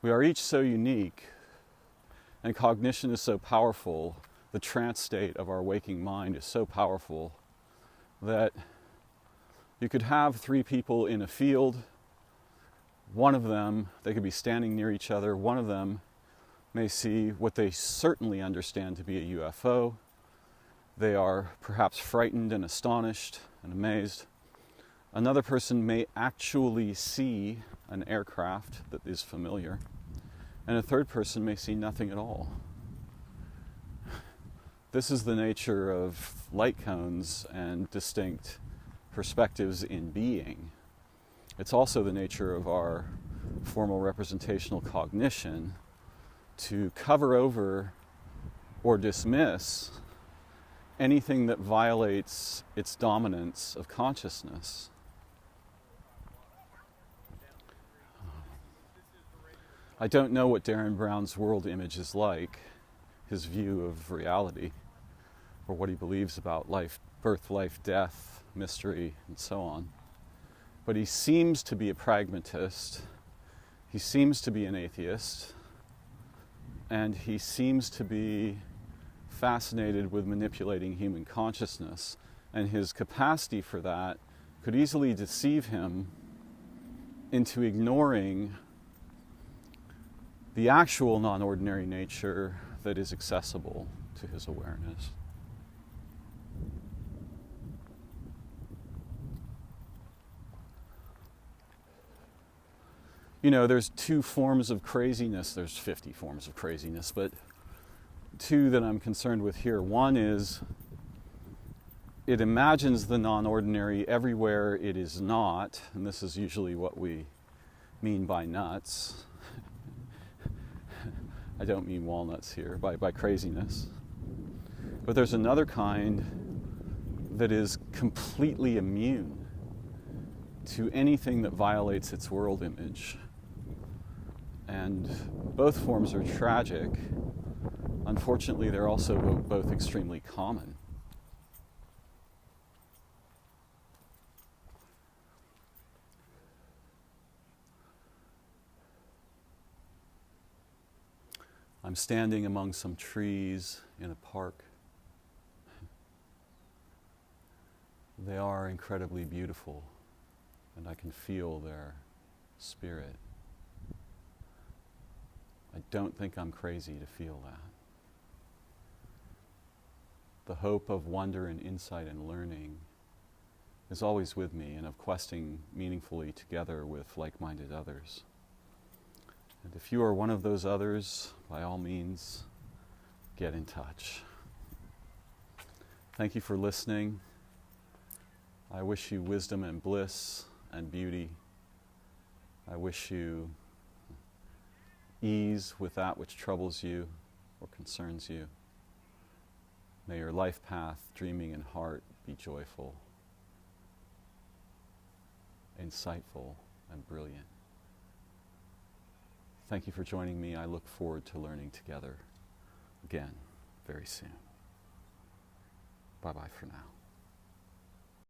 We are each so unique, and cognition is so powerful, the trance state of our waking mind is so powerful that you could have three people in a field. One of them, they could be standing near each other. One of them may see what they certainly understand to be a UFO. They are perhaps frightened and astonished and amazed. Another person may actually see an aircraft that is familiar. And a third person may see nothing at all. This is the nature of light cones and distinct perspectives in being. It's also the nature of our formal representational cognition to cover over or dismiss anything that violates its dominance of consciousness. I don't know what Darren Brown's world image is like, his view of reality, or what he believes about life, birth, life, death, mystery, and so on. But he seems to be a pragmatist. He seems to be an atheist, and he seems to be fascinated with manipulating human consciousness, and his capacity for that could easily deceive him into ignoring the actual non-ordinary nature that is accessible to his awareness. You know, there's two forms of craziness. There's 50 forms of craziness, but two that I'm concerned with here. One is it imagines the non-ordinary everywhere it is not, and this is usually what we mean by nuts. I don't mean walnuts here, by craziness. But there's another kind that is completely immune to anything that violates its world image. And both forms are tragic. Unfortunately, they're also both extremely common. I'm standing among some trees in a park. They are incredibly beautiful, and I can feel their spirit. I don't think I'm crazy to feel that. The hope of wonder and insight and learning is always with me, and of questing meaningfully together with like-minded others. And if you are one of those others, by all means, get in touch. Thank you for listening. I wish you wisdom and bliss and beauty. I wish you ease with that which troubles you or concerns you. May your life path, dreaming and heart be joyful, insightful, and brilliant. Thank you for joining me. I look forward to learning together again very soon. Bye-bye for now.